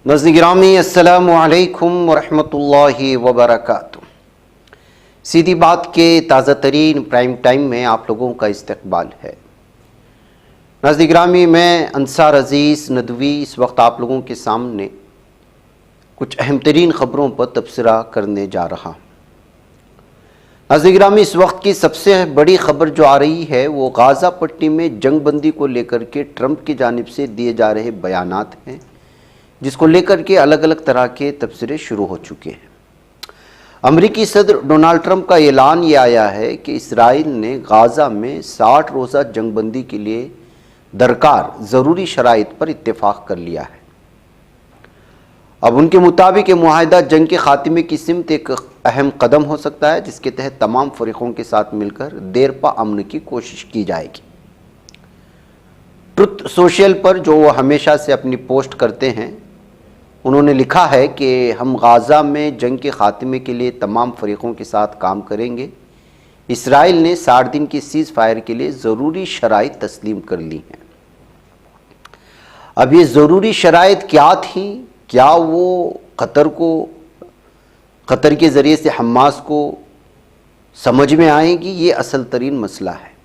नाज़रीन गिरामी अस्सलामु अलैकुम वरहमतुल्लाहि वबरकातुहू। सीधी बात के ताज़ा तरीन प्राइम टाइम में आप लोगों का इस्तकबाल है। नाज़रीन गिरामी, मैं अंसार अज़ीज़ नदवी इस वक्त आप लोगों के सामने कुछ अहम तरीन ख़बरों पर तबसरा करने जा रहा हूँ। नाज़रीन गिरामी, इस वक्त की सबसे बड़ी ख़बर जो आ रही है वो गाज़ा पट्टी में जंग बंदी को लेकर के ट्रंप की जानिब से दिए जा रहे बयानात हैं, जिसको लेकर के अलग अलग तरह के तबसरे शुरू हो चुके हैं। अमरीकी सदर डोनाल्ड ट्रंप का ऐलान ये आया है कि इसराइल ने गाज़ा में 60 रोज़ा जंगबंदी के लिए दरकार ज़रूरी शराइत पर इत्तेफाक कर लिया है। अब उनके मुताबिक ये मुआहिदा जंग के खात्मे की सिमत एक अहम कदम हो सकता है, जिसके तहत तमाम फ़रीक़ों के साथ मिलकर देरपा अमन की कोशिश की जाएगी। ट्रुथ सोशल पर जो वो हमेशा से अपनी पोस्ट करते हैं, उन्होंने लिखा है कि हम गाज़ा में जंग के खात्मे के लिए तमाम फ़रीक़ों के साथ काम करेंगे। इसराइल ने 60 दिन की सीज़ फायर के लिए ज़रूरी शराइत तस्लीम कर ली हैं। अब ये ज़रूरी शराइत क्या थी? क्या वो कतर के ज़रिए से हमास को समझ में आएंगी? ये असल तरीन मसला है।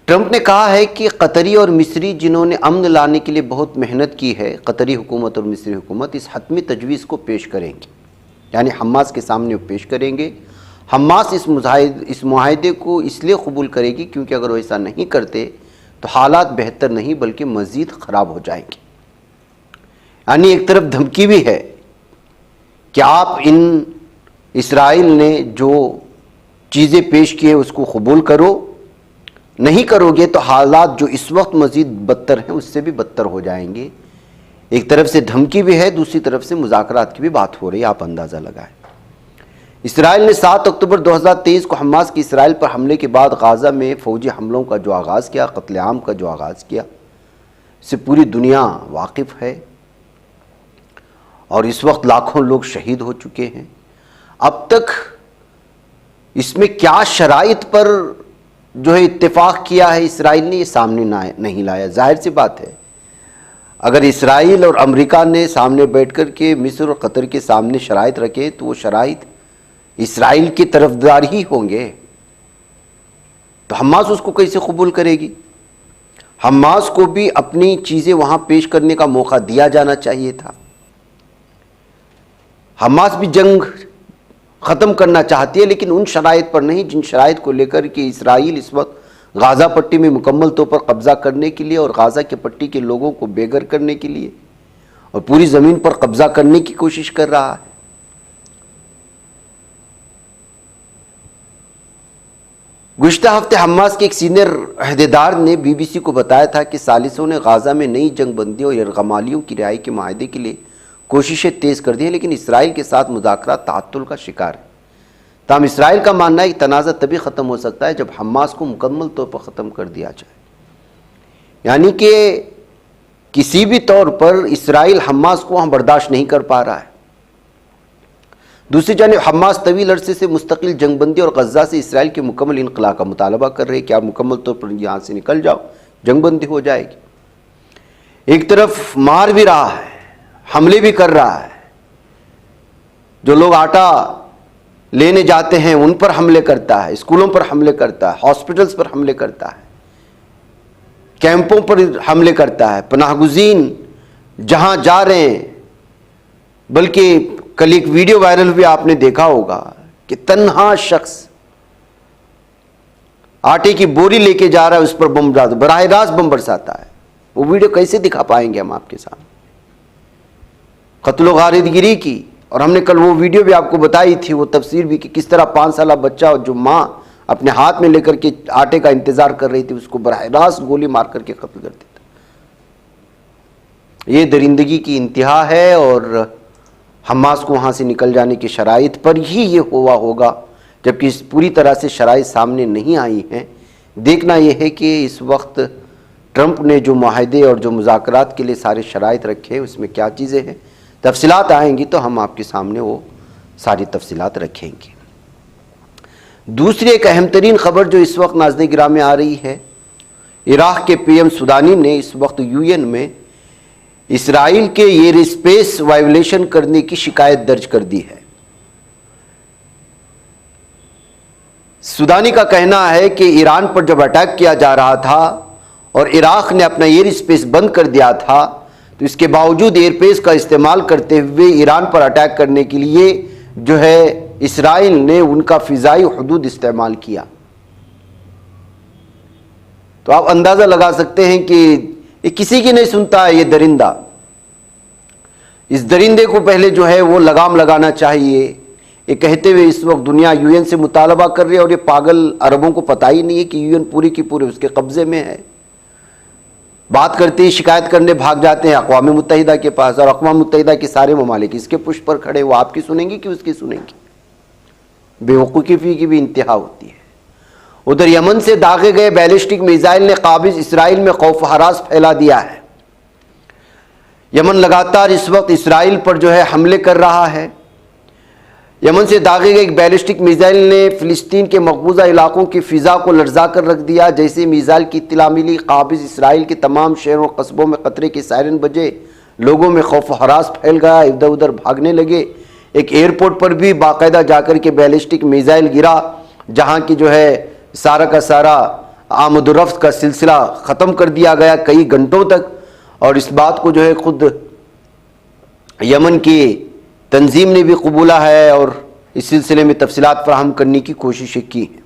ट्रंप ने कहा है कि कतरी और मिस्री जिन्होंने अमन लाने के लिए बहुत मेहनत की है, कतरी हुकूमत और मिस्री हुकूमत इस हतमी तजवीज़ को पेश करेंगे, यानी हमास के सामने वो पेश करेंगे। हमास इस मुआहिदे को इसलिए कबूल करेगी क्योंकि अगर वो ऐसा नहीं करते तो हालात बेहतर नहीं बल्कि मज़ीद ख़राब हो जाएंगे। यानी एक तरफ धमकी भी है कि आप इसराइल ने जो चीज़ें पेश की है उसको कबूल करो, नहीं करोगे तो हालात जो इस वक्त मज़ीद बदतर हैं उससे भी बदतर हो जाएंगे। एक तरफ से धमकी भी है, दूसरी तरफ से मुज़ाकरात की भी बात हो रही है। आप अंदाज़ा लगाएं। इसराइल ने 7 अक्टूबर 2023 को हमास की इसराइल पर हमले के बाद गाज़ा में फ़ौजी हमलों का जो आगाज़ किया, कत्लेआम का जो आगाज़ किया, इससे पूरी दुनिया वाकिफ़ है और इस वक्त लाखों लोग शहीद हो चुके हैं। अब तक इसमें क्या शराइत पर जो है इत्तेफाक किया है इसराइल ने, ये सामने नहीं लाया। जाहिर सी बात है, अगर इसराइल और अमेरिका ने सामने बैठकर के मिस्र और कतर के सामने शराइत रखे तो वो शराइत इसराइल की तरफदार ही होंगे, तो हमास उसको कैसे कबूल करेगी? हमास को भी अपनी चीज़ें वहाँ पेश करने का मौका दिया जाना चाहिए था। हमास भी जंग ख़त्म करना चाहती है, लेकिन उन शराइत पर नहीं जिन शराइत को लेकर के इसराइल इस वक्त गाज़ा पट्टी में मुकम्मल तौर पर कब्ज़ा करने के लिए और गाज़ा के पट्टी के लोगों को बेघर करने के लिए और पूरी ज़मीन पर कब्ज़ा करने की कोशिश कर रहा है। गुज़िश्ता हफ्ते हमास के एक सीनियर अहदेदार ने BBC को बताया था कि सालिसों ने गाज़ा में नई जंग बंदी और यरगमालियों की रिहाई के माहदे के लिए कोशिशें तेज़ कर दी हैं, लेकिन इसराइल के साथ मुज़ाकरात ताअत्तुल का शिकार है। ताहम इसराइल का मानना है कि तनाज़ा तभी ख़त्म हो सकता है जब हमास को मुकम्मल तौर पर ख़त्म कर दिया जाए। यानी कि किसी भी तौर पर इसराइल हमास को वहाँ बर्दाश्त नहीं कर पा रहा है। दूसरी जानिब हमास तवील अरसे से मुस्तकिल जंगबंदी और गज़ा से इसराइल के मुकम्मल इनक़ला का मुतालबा कर रहे हैं कि आप मुकम्मल तौर पर यहाँ से निकल जाओ, जंगबंदी हो जाएगी। एक तरफ मार भी रहा है, हमले भी कर रहा है। जो लोग आटा लेने जाते हैं उन पर हमले करता है, स्कूलों पर हमले करता है, हॉस्पिटल्स पर हमले करता है, कैंपों पर हमले करता है, पनाहगुज़ीन जहां जा रहे हैं। बल्कि कल एक वीडियो वायरल हुई, आपने देखा होगा कि तन्हा शख्स आटे की बोरी लेके जा रहा है, उस पर बम बराह रास्त बम बरसाता है। वो वीडियो कैसे दिखा पाएंगे हम आपके सामने? कत्लो गारिदगिरी की। और हमने कल वो वीडियो भी आपको बताई थी, वो तफसीर भी, कि किस तरह 5 साल बच्चा और जो माँ अपने हाथ में लेकर के आटे का इंतजार कर रही थी, उसको बराह रास्त गोली मार करके कत्ल कर देता। ये दरिंदगी की इंतहा है और हमास को वहाँ से निकल जाने की शराइत पर ही ये हुआ होगा, जबकि इस पूरी तरह से शराइत सामने नहीं आई हैं। देखना यह है कि इस वक्त ट्रंप ने जो मुआहिदे और जो मुज़ाकरात के लिए सारे शराइत रखे उसमें क्या चीज़ें हैं। तफसीलात आएंगी तो हम आपके सामने वो सारी तफसीलात रखेंगे। दूसरी एक अहम तरीन ख़बर जो इस वक्त नाज़रीन गिराम में आ रही है, इराक़ के PM सुदानी ने इस वक्त UN में इसराइल के एयर स्पेस वायोलेशन करने की शिकायत दर्ज कर दी है। सुदानी का कहना है कि ईरान पर जब अटैक किया जा रहा था और इराक ने अपना एयर स्पेस बंद कर दिया था, तो इसके बावजूद एयर स्पेस का इस्तेमाल करते हुए ईरान पर अटैक करने के लिए जो है इसराइल ने उनका फिजाई हुदूद इस्तेमाल किया। तो आप अंदाजा लगा सकते हैं कि ये किसी की नहीं सुनता है। ये दरिंदा, इस दरिंदे को पहले जो है वो लगाम लगाना चाहिए। ये कहते हुए इस वक्त दुनिया यूएन से मुतालबा कर रही है और ये पागल अरबों को पता ही नहीं है कि यूएन पूरी की पूरी उसके कब्जे में है। बात करते ही शिकायत करने भाग जाते हैं अक़वाम मुत्तहिदा के पास, और अक़वाम मुत्तहिदा के सारे ममालिक इसके पुष्ट पर खड़े, वो आपकी सुनेंगी कि उसकी सुनेंगी। बेवकूफ़ी की भी इंतहा होती है। उधर यमन से दागे गए बैलिस्टिक मिसाइल ने काबिज इसराइल में खौफ हरास फैला दिया है। यमन लगातार इस वक्त इसराइल पर जो है हमले कर रहा है। यमन से दागे गए एक बैलिस्टिक मिसाइल ने फिलिस्तीन के मकबूजा इलाकों की फ़िज़ा को लर्जा कर रख दिया। जैसे मिसाइल की इत्तला मिली, काबिज इसराइल के तमाम शहरों और कस्बों में खतरे के सायरन बजे, लोगों में खौफ हरास फैल गया, इधर उधर भागने लगे। एक एयरपोर्ट पर भी बाकायदा जाकर के बैलिस्टिक मिसाइल गिरा, जहाँ की जो है सारा का सारा आमदोरफ्त का सिलसिला ख़त्म कर दिया गया कई घंटों तक। और इस बात को जो है खुद यमन की तंजीम ने भी कबूला है और इस सिलसिले में तफसीलात फराहम करने की कोशिशें की हैं।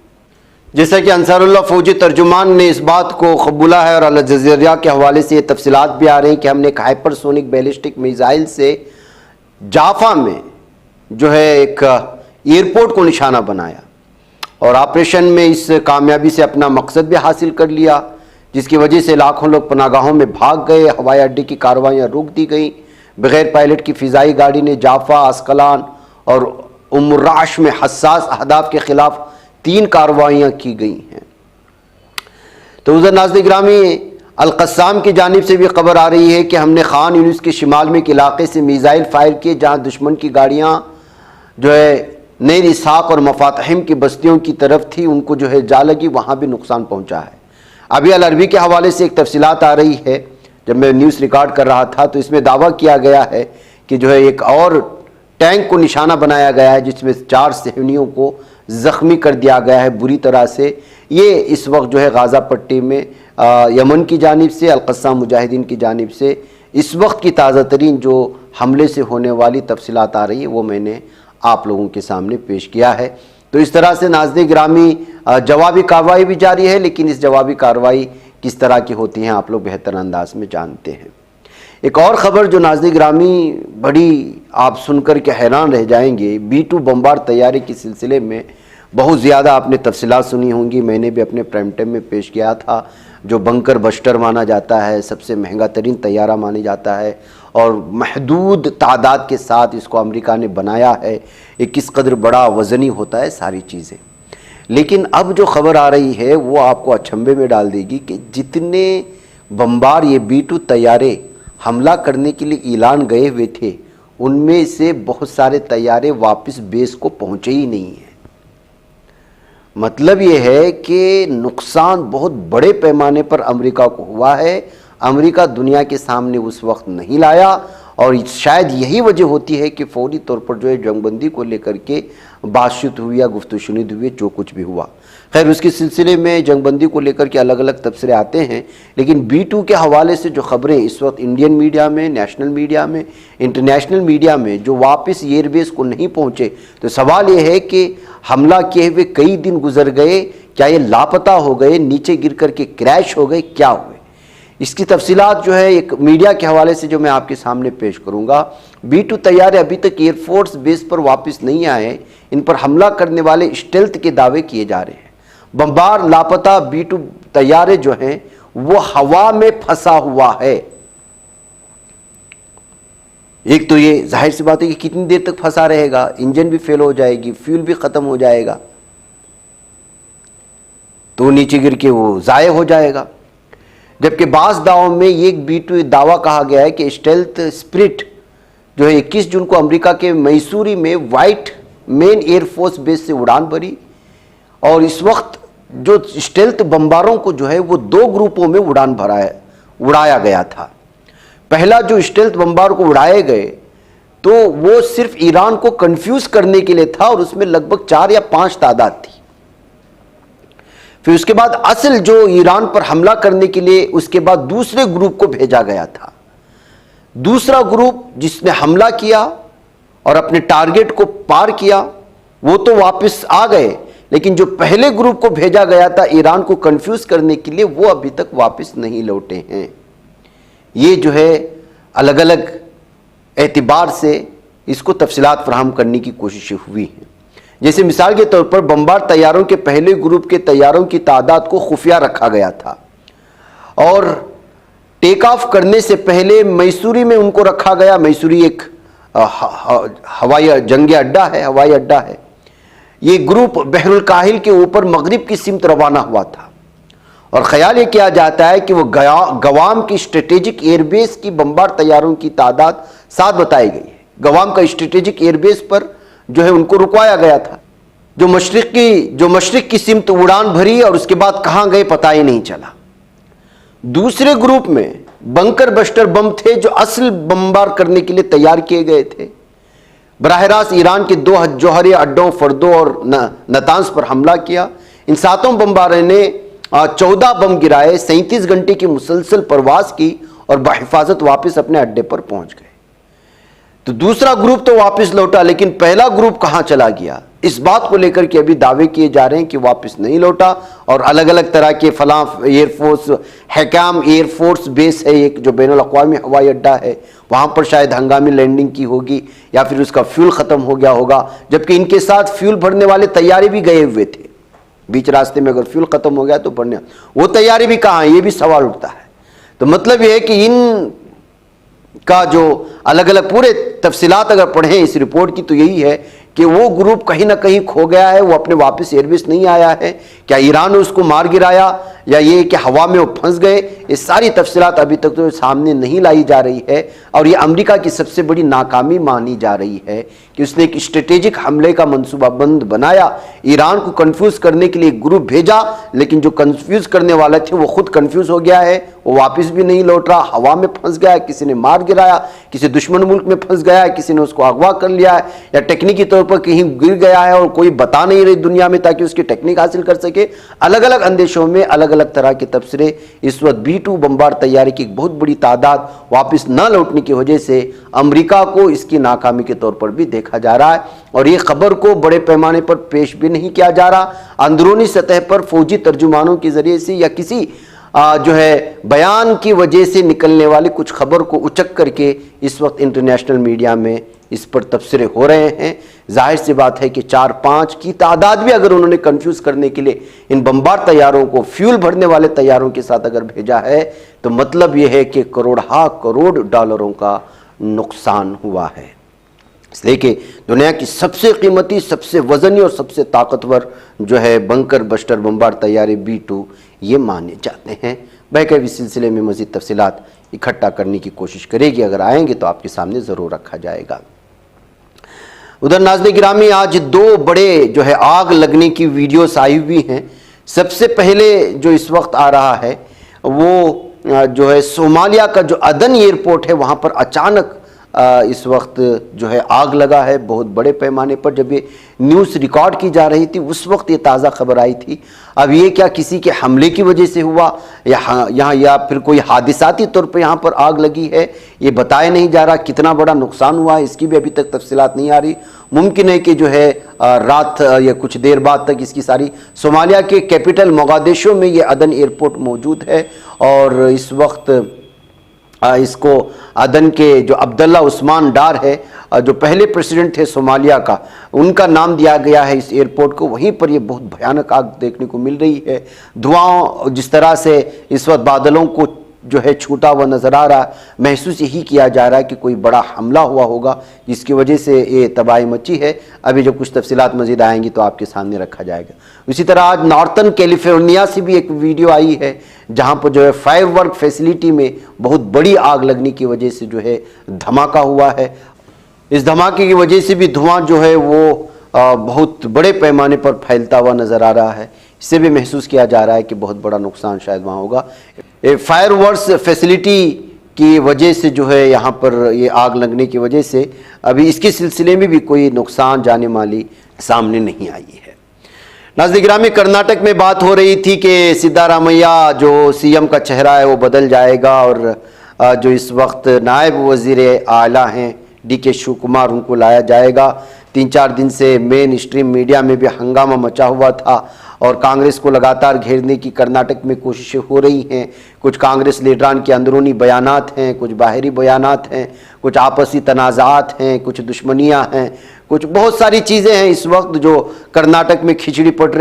जैसा कि अंसारुल्लाह फ़ौजी तर्जुमान ने इस बात को कबूला है और अल जज़ीरा के हवाले से ये तफसीलात भी आ रही हैं कि हमने एक हाइपरसोनिक बैलिस्टिक मिसाइल से जाफा में जो है एक एयरपोर्ट को निशाना बनाया और ऑपरेशन में इस कामयाबी से अपना मकसद भी हासिल कर लिया, जिसकी वजह से लाखों लोग पनागाहों में भाग गए। हवाई अड्डे की कार्रवाइयाँ रोक दी गई। बग़ैर पायलट की फ़िज़ाई गाड़ी ने जाफा, अस्कलान और उम्मुर्राश में हसास अहदाफ के ख़िलाफ़ 3 कार्रवाइयाँ की गई हैं। तो उधर नाज़रीन गिरामी, अल-क़स्साम की जानिब से भी खबर आ रही है कि हमने खान यूनिस के शिमाल में एक इलाके से मिसाइल फायर किए, जहाँ दुश्मन की गाड़ियाँ जो है नैर इसहाक और मफातहिम की बस्तियों की तरफ थी, उनको जो है जा लगी, वहाँ भी नुकसान पहुँचा है। अभी अल अरबी के हवाले से एक तफसीलात आ रही है। जब मैं न्यूज़ रिकॉर्ड कर रहा था तो इसमें दावा किया गया है कि जो है एक और टैंक को निशाना बनाया गया है, जिसमें 4 सहनियों को ज़ख्मी कर दिया गया है बुरी तरह से। ये इस वक्त जो है गाज़ा पट्टी में यमन की जानिब से, अल-क़स्साम मुजाहिदीन की जानिब से इस वक्त की ताज़ा तरीन जो हमले से होने वाली तफसीलात आ रही है वो मैंने आप लोगों के सामने पेश किया है। तो इस तरह से नाज़रीन गिरामी जवाबी कार्रवाई भी जारी है, लेकिन इस जवाबी कार्रवाई किस तरह की होती हैं आप लोग बेहतर अंदाज में जानते हैं। एक और ख़बर जो नाज़रीन गिरामी बड़ी आप सुनकर के हैरान रह जाएंगे, B-2 बम्बार तैयारे के सिलसिले में बहुत ज़्यादा आपने तफसीलात सुनी होंगी। मैंने भी अपने प्राइम टाइम में पेश किया था। जो बंकर बस्टर माना जाता है, सबसे महंगा तरीन तैयारा माना जाता है और महदूद तादाद के साथ इसको अमेरिका ने बनाया है। ये किस कदर बड़ा वज़नी होता है सारी चीज़ें। लेकिन अब जो ख़बर आ रही है वो आपको अचंभे में डाल देगी कि जितने बम्बार ये B-2 तैयारे हमला करने के लिए ऐलान गए हुए थे, उनमें से बहुत सारे तैयारे वापस बेस को पहुँचे ही नहीं हैं। मतलब ये है कि नुकसान बहुत बड़े पैमाने पर अमेरिका को हुआ है। अमेरिका दुनिया के सामने उस वक्त नहीं लाया और शायद यही वजह होती है कि फौरी तौर पर जो है जंगबंदी को लेकर के बातचीत हुई या गुफ्तगू शुनीद हुई, जो कुछ भी हुआ। खैर, उसके सिलसिले में जंगबंदी को लेकर के अलग अलग तबसरे आते हैं, लेकिन B-2 के हवाले से जो ख़बरें इस वक्त इंडियन मीडिया में, नेशनल मीडिया में, इंटरनेशनल मीडिया में जो वापस एयरबेस को नहीं पहुँचे, तो सवाल ये है कि हमला किए हुए कई दिन गुजर गए, क्या ये लापता हो गए, नीचे गिर कर के क्रैश हो गए, क्या हुए? इसकी तफसीलात जो है एक मीडिया के हवाले से जो मैं आपके सामने पेश करूंगा। B-2 तैयारे अभी तक एयरफोर्स बेस पर वापस नहीं आए। इन पर हमला करने वाले स्टेल्थ के दावे किए जा रहे हैं। बम्बार लापता B-2 तैयारे जो हैं वो हवा में फंसा हुआ है। एक तो ये जाहिर सी बात है कि कितनी देर तक फंसा रहेगा, इंजन भी फेल हो जाएगी, फ्यूल भी ख़त्म हो जाएगा, तो नीचे गिर के वो ज़ाय हो जाएगा। जबकि बाज़ दावों में ये B-2 दावा कहा गया है कि स्टेल्थ स्पिरिट जो है 21 जून को अमेरिका के मैसूरी में वाइट मेन एयरफोर्स बेस से उड़ान भरी और इस वक्त जो स्टेल्थ बम्बारों को जो है वो 2 ग्रुपों में उड़ाया गया था। पहला जो स्टेल्थ बम्बार को उड़ाए गए तो वो सिर्फ ईरान को कंफ्यूज करने के लिए था और उसमें लगभग 4 या 5 तादाद थी। फिर उसके बाद असल जो ईरान पर हमला करने के लिए उसके बाद दूसरे ग्रुप को भेजा गया था। दूसरा ग्रुप जिसने हमला किया और अपने टारगेट को पार किया वो तो वापस आ गए, लेकिन जो पहले ग्रुप को भेजा गया था ईरान को कंफ्यूज करने के लिए वो अभी तक वापस नहीं लौटे हैं। ये जो है अलग अलग एतबार से इसको तफसीलात फराहम करने की कोशिशें हुई हैं। जैसे मिसाल के तौर पर बम्बार तैयारों के पहले ग्रुप के तैयारों की तादाद को खुफिया रखा गया था और टेक ऑफ करने से पहले मैसूरी में उनको रखा गया। मैसूरी एक हवाई जंगी अड्डा है, हवाई अड्डा है। ये ग्रुप बहरुल काहिल के ऊपर मगरिब की सिमत रवाना हुआ था और ख्याल ये किया जाता है कि वो गवाम की स्ट्रेटेजिक एयरबेस की बम्बार तैयारों की तादाद 7 बताई गई है। गवाम का स्ट्रेटेजिक एयरबेस पर जो है उनको रुकवाया गया था। जो मशरिक की सिमत उड़ान भरी और उसके बाद कहां गए पता ही नहीं चला। दूसरे ग्रुप में बंकर बस्टर बम थे जो असल बम्बार करने के लिए तैयार किए गए थे। बराह रास्त ईरान के 2 जौहरी अड्डों फर्दो और नतांस पर हमला किया। इन 7 बम्बारों ने 14 बम गिराए, 37 घंटे की मुसलसल परवाज की और बहिफाजत वापस अपने अड्डे पर पहुंच गए। तो दूसरा ग्रुप तो वापस लौटा, लेकिन पहला ग्रुप कहां चला गया इस बात को लेकर के अभी दावे किए जा रहे हैं कि वापस नहीं लौटा। और अलग अलग तरह के फलां एयरफोर्स, हैकाम एयरफोर्स बेस है एक जो बैनुल अक़वामी हवाई अड्डा है, वहां पर शायद हंगामी लैंडिंग की होगी या फिर उसका फ्यूल खत्म हो गया होगा। जबकि इनके साथ फ्यूल भरने वाले तैयारी भी गए हुए थे। बीच रास्ते में अगर फ्यूल खत्म हो गया तो भरने वो तैयारी भी कहाँ है, ये भी सवाल उठता है। तो मतलब यह है कि इन का जो अलग अलग पूरे तफसीलात अगर पढ़ें इस रिपोर्ट की तो यही है कि वो ग्रुप कहीं ना कहीं खो गया है, वो अपने वापस एयरबेस नहीं आया है। क्या ईरान ने उसको मार गिराया या ये कि हवा में वो फंस गए, ये सारी तफसीलात अभी तक तो सामने नहीं लाई जा रही है। और ये अमेरिका की सबसे बड़ी नाकामी मानी जा रही है कि उसने एक स्ट्रेटेजिक हमले का मनसूबाबंद बनाया, ईरान को कंफ्यूज करने के लिए एक ग्रुप भेजा, लेकिन जो कंफ्यूज करने वाला थे वो खुद कंफ्यूज हो गया है, वो वापस भी नहीं लौट रहा, हवा में फंस गया, किसी ने मार गिराया, किसी दुश्मन मुल्क में फंस गया है, किसी ने उसको अगवा कर लिया है या टेक्निकी तौर पर कहीं गिर गया है और कोई बता नहीं रही दुनिया में ताकि उसकी टेक्निक हासिल कर सके। अलग अलग अंदेशों में अलग अलग तरह के तबसरे। इस वक्त B-2 बम्बार तैयारी की एक बहुत बड़ी तादाद वापस न लौटने की वजह से अमेरिका को इसकी नाकामी के तौर पर भी देखा जा रहा है और ये खबर को बड़े पैमाने पर पेश भी नहीं किया जा रहा। अंदरूनी सतह पर फौजी तर्जुमानों के जरिए से या किसी जो है बयान की वजह से निकलने वाली कुछ खबर को उचक करके इस वक्त इंटरनेशनल मीडिया में इस पर तबसरे हो रहे हैं। जाहिर सी बात है कि 4-5 की तादाद भी अगर उन्होंने कंफ्यूज करने के लिए इन बम्बार तैयारों को फ्यूल भरने वाले तैयारों के साथ अगर भेजा है तो मतलब यह है कि करोड़ डॉलरों का नुकसान हुआ है। इसलिए कि दुनिया की सबसे कीमती, सबसे वजनी और सबसे ताकतवर जो है बंकर बस्टर बम्बार तैयारे B-2 ये माने जाते हैं। बहकर इस सिलसिले में मज़ीद तफसीलात इकट्ठा करने की कोशिश करेगी, अगर आएंगे तो आपके सामने ज़रूर रखा जाएगा। उधर नाज़रीन गिरामी आज 2 बड़े जो है आग लगने की वीडियोस आई हुई हैं। सबसे पहले जो इस वक्त आ रहा है वो जो है सोमालिया का जो अदन एयरपोर्ट है वहाँ पर अचानक इस वक्त जो है आग लगा है बहुत बड़े पैमाने पर। जब ये न्यूज़ रिकॉर्ड की जा रही थी उस वक्त ये ताज़ा खबर आई थी। अब ये क्या किसी के हमले की वजह से हुआ या फिर कोई हादिसाती तौर पर यहाँ पर आग लगी है ये बताया नहीं जा रहा। कितना बड़ा नुकसान हुआ है इसकी भी अभी तक तफसीलात नहीं आ रही। मुमकिन है कि जो है रात या कुछ देर बाद तक इसकी सारी सोमालिया के कैपिटल मोगादिशो में ये अदन एयरपोर्ट मौजूद है और इस वक्त इसको अदन के जो अब्दुल्ला उस्मान डार है जो पहले प्रेसिडेंट थे सोमालिया का, उनका नाम दिया गया है इस एयरपोर्ट को। वहीं पर ये बहुत भयानक आग देखने को मिल रही है। धुआं जिस तरह से इस वक्त बादलों को जो है छूटा हुआ नज़र आ रहा है, महसूस यही किया जा रहा है कि कोई बड़ा हमला हुआ होगा जिसकी वजह से ये तबाही मची है। अभी जब कुछ तफसीलात मज़ीद आएंगी तो आपके सामने रखा जाएगा। इसी तरह आज नॉर्थन कैलिफोर्निया से भी एक वीडियो आई है जहाँ पर जो है फायरवर्क फैसिलिटी में बहुत बड़ी आग लगने की वजह से जो है धमाका हुआ है। इस धमाके की वजह से भी धुआं जो है वो बहुत बड़े पैमाने पर फैलता हुआ नज़र आ रहा है। इससे भी महसूस किया जा रहा है कि बहुत बड़ा नुकसान शायद वहाँ होगा। फायरवर्क्स फैसिलिटी की वजह से जो है यहाँ पर ये आग लगने की वजह से अभी इसके सिलसिले में भी कोई नुकसान जाने माली सामने नहीं आई है। नाज़रीन गिरामी, कर्नाटक में बात हो रही थी कि सिद्धारामैया जो सीएम का चेहरा है वो बदल जाएगा और जो इस वक्त नायब वज़ीर आला हैं DK शिव कुमार, उनको लाया जाएगा। 3-4 दिन से मेन स्ट्रीम मीडिया में भी हंगामा मचा हुआ था और कांग्रेस को लगातार घेरने की कर्नाटक में कोशिशें हो रही हैं। कुछ कांग्रेस लीडरान के अंदरूनी बयानात हैं, कुछ बाहरी बयानात हैं, कुछ आपसी तनाज़ात हैं, कुछ दुश्मनियां हैं, कुछ बहुत सारी चीज़ें हैं इस वक्त जो कर्नाटक में खिचड़ी पक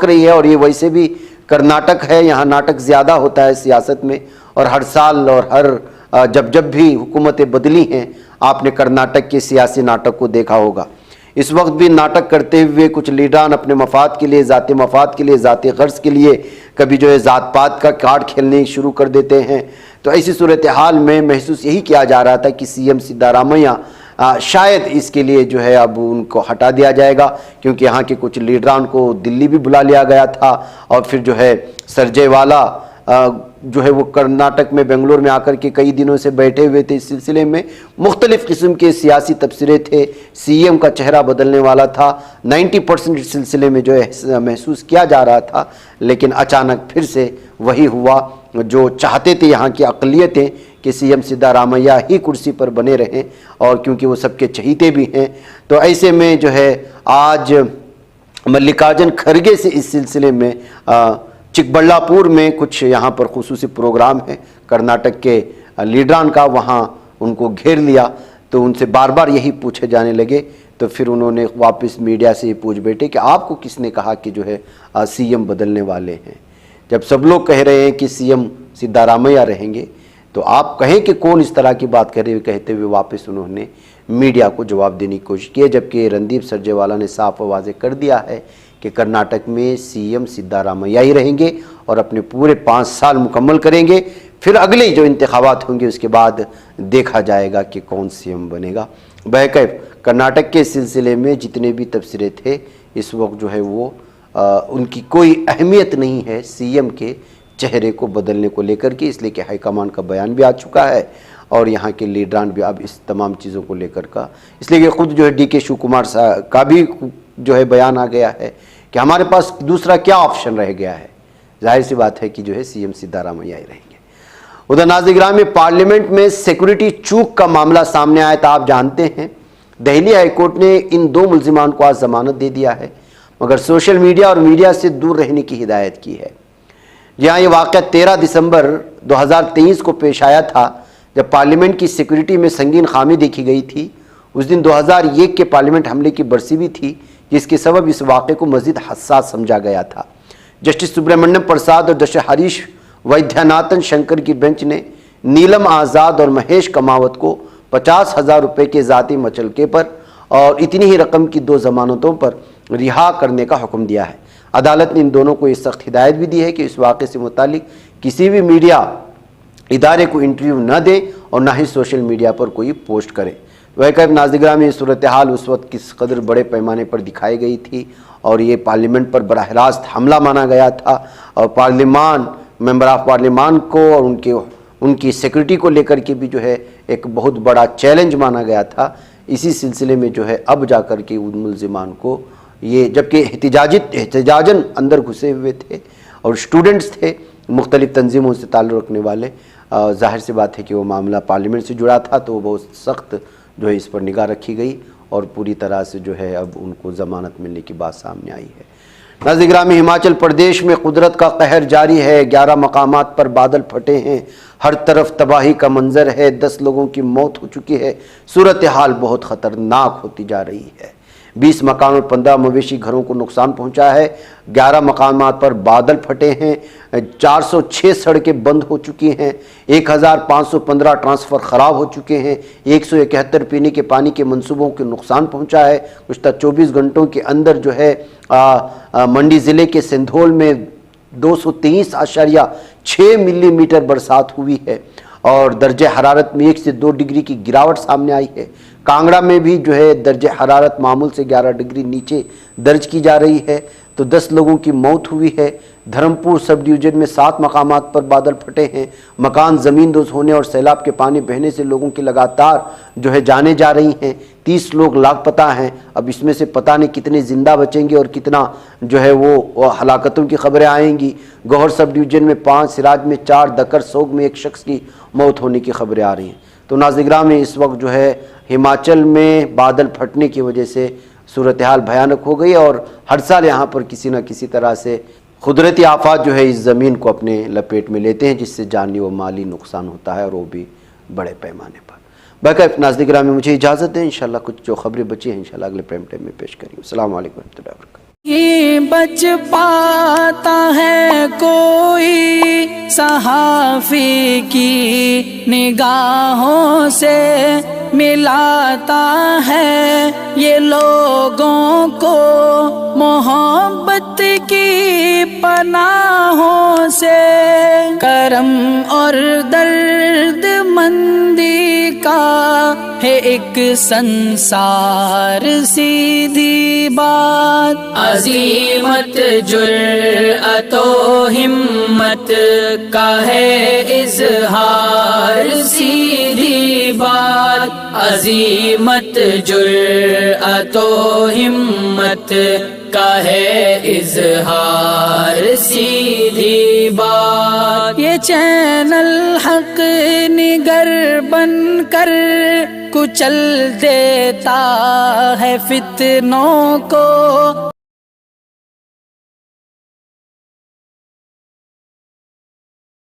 रही है। और ये वैसे भी कर्नाटक है, यहाँ नाटक ज़्यादा होता है सियासत में, और हर साल और हर जब भी हुकूमतें बदली हैं आपने कर्नाटक के सियासी नाटक को देखा होगा। इस वक्त भी नाटक करते हुए कुछ लीडरान अपने मफाद के लिए, ज़ाती मफाद के लिए, ज़ाती गर्ज के लिए कभी जो है ज़ात पात का कार्ड खेलने शुरू कर देते हैं। तो ऐसी सूरत हाल में महसूस यही किया जा रहा था कि सीएम सिद्धारामैया शायद इसके लिए जो है अब उनको हटा दिया जाएगा, क्योंकि यहाँ के कुछ लीडरान को दिल्ली भी बुला लिया गया था और फिर जो है सरजेवाला जो है वो कर्नाटक में बेंगलोर में आकर के कई दिनों से बैठे हुए थे। इस सिलसिले में मुख्तलिफ़ किस्म के सियासी तबसरे थे, सीएम का चेहरा बदलने वाला था। 90% इस सिलसिले में जो है महसूस किया जा रहा था, लेकिन अचानक फिर से वही हुआ जो चाहते थे यहाँ की अक़लियतें कि सीएम सिद्धारामैया ही कुर्सी पर बने रहें, और क्योंकि वो सबके चहीते भी हैं। तो ऐसे में जो है आज मल्लिकार्जुन खड़गे से इस सिलसिले में चिकबल्लापुर में कुछ यहाँ पर खुसूसी प्रोग्राम है कर्नाटक के लीडरान का, वहाँ उनको घेर लिया। तो उनसे बार बार यही पूछे जाने लगे, तो फिर उन्होंने वापस मीडिया से ये पूछ बैठे कि आपको किसने कहा कि जो है सीएम बदलने वाले हैं। जब सब लोग कह रहे हैं कि सीएम सिद्धारामैया रहेंगे, तो आप कहें कि कौन इस तरह की बात कर रहे हैं। कहते हुए वापस उन्होंने मीडिया को जवाब देने की कोशिश की, जबकि रणदीप सुरजेवाला ने साफ वाज़ेह कर दिया है कि कर्नाटक में सीएम सिद्धारामैया ही रहेंगे और अपने पूरे 5 साल मुकम्मल करेंगे। फिर अगले जो इंतखाबात होंगे उसके बाद देखा जाएगा कि कौन सीएम बनेगा। बहरकैफ कर्नाटक के सिलसिले में जितने भी तबसरे थे इस वक्त जो है वो उनकी कोई अहमियत नहीं है सीएम के चेहरे को बदलने को लेकर के, इसलिए कि हाईकमान का बयान भी आ चुका है और यहाँ के लीडरान भी अब इस तमाम चीज़ों को लेकर का, इसलिए कि खुद जो है DK शिव कुमार का भी जो है बयान आ गया है कि हमारे पास दूसरा क्या ऑप्शन रह गया है। जाहिर सी बात है कि जो है सीएम सिद्धारामैया ही रहेंगे। उधर नाज़रीन गिरामी में पार्लियामेंट में सिक्योरिटी चूक का मामला सामने आया था। आप जानते हैं दिल्ली हाईकोर्ट ने इन 2 मुल्जिमान को आज जमानत दे दिया है, मगर सोशल मीडिया और मीडिया से दूर रहने की हिदायत की है। जहाँ ये वाक़या 13 दिसंबर 2023 को पेश आया था, जब पार्लियामेंट की सिक्योरिटी में संगीन खामी देखी गई थी। उस दिन 2001 के पार्लियामेंट हमले की बरसी भी थी, जिसके सबब इस वाक़े को मज़ीद हसास समझा गया था। जस्टिस सुब्रमण्यम प्रसाद और जस्टिस हरीश वैद्यनाथन शंकर की बेंच ने नीलम आज़ाद और महेश कमावत को 50,000 रुपये के ज़ाती मचलके पर और इतनी ही रकम की 2 ज़मानतों पर रिहा करने का हुक्म दिया है। अदालत ने इन दोनों को ये सख्त हिदायत भी दी है कि इस वाक़े से मुतालिक किसी भी मीडिया इदारे को इंटरव्यू न दे और ना ही सोशल मीडिया पर कोई पोस्ट करे। वह नाज़रीन गिरामी में सूरत हाल उस वक्त किस कदर बड़े पैमाने पर दिखाई गई थी और ये पार्लियामेंट पर बराह रास्त हमला माना गया था और पार्लियामान मेंबर ऑफ पार्लियामान को और उनकी सिक्योरिटी को लेकर के भी जो है एक बहुत बड़ा चैलेंज माना गया था। इसी सिलसिले में जो है अब जाकर के उन मुल्जिमान को ये, जबकि एहतजाजन अंदर घुसे हुए थे और स्टूडेंट्स थे मुख्तलिफ तंजीमों से ताल्लुक़ रखने वाले, जाहिर सी बात है कि वो मामला पार्लियामेंट से जुड़ा था, तो बहुत सख्त जो है इस पर निगाह रखी गई और पूरी तरह से जो है अब उनको ज़मानत मिलने की बात सामने आई है। नाज़रीन गिरामी हिमाचल प्रदेश में कुदरत का कहर जारी है। 11 मकामात पर बादल फटे हैं, हर तरफ तबाही का मंजर है, 10 लोगों की मौत हो चुकी है। सूरत हाल बहुत ख़तरनाक होती जा रही है। 20 मकान और 15 मवेशी घरों को नुकसान पहुंचा है। 11 मकामात पर बादल फटे हैं, 406 सड़कें बंद हो चुकी हैं, 1515 ट्रांसफ़र ख़राब हो चुके हैं, 171 पीने के पानी के मंसूबों के नुकसान पहुंचा है। गुज़श्ता 24 घंटों के अंदर जो है मंडी ज़िले के सिंधोल में 223.6 मिलीमीटर बरसात हुई है और दर्जे हरारत में 1 से 2 डिग्री की गिरावट सामने आई है। कांगड़ा में भी जो है दर्ज हरारत मामूल से 11 डिग्री नीचे दर्ज की जा रही है, तो 10 लोगों की मौत हुई है। धर्मपुर सब डिवीज़न में 7 मकामात पर बादल फटे हैं। मकान ज़मींदोज़ होने और सैलाब के पानी बहने से लोगों की लगातार जो है जाने जा रही हैं। 30 लोग लापता हैं। अब इसमें से पता नहीं कितने ज़िंदा बचेंगे और कितना जो है वो हलाकतों की खबरें आएंगी। गौहर सब डिवीज़न में 5, सिराज में 4, दकर सोग में 1 शख्स की मौत होने की खबरें आ रही हैं। तो नाज़िग्राम में इस वक्त जो है हिमाचल में बादल फटने की वजह से सूरत हाल भयानक हो गई और हर साल यहाँ पर किसी न किसी तरह से कुदरती आफात जो है इस ज़मीन को अपने लपेट में लेते हैं, जिससे जानी व माली नुकसान होता है और वो भी बड़े पैमाने पर। बाकी नाज़िग्राम में मुझे इजाज़त दें, इंशाल्लाह कुछ जो खबरें बची हैं इंशाल्लाह अगले प्राइम टाइम में पेश करेंगे। अस्सलाम वालेकुम रहमतुल्लाहि व बरकातहू। ये बच पाता है कोई सहाफ़ी की निगाहों से, मिलाता है ये लोगों को मोहब्बत की पनाहों से। करम और दर्द मंदी का है एक संसार, सीधी बात अज़ीमत जुर्अतो हिम्मत का है इज़हार, सीधी बात अज़ीमत जुर्अतो हिम्मत का है इज़हार, सीधी बात। ये चैनल हक निगर बनकर कुचल देता है फितनों को,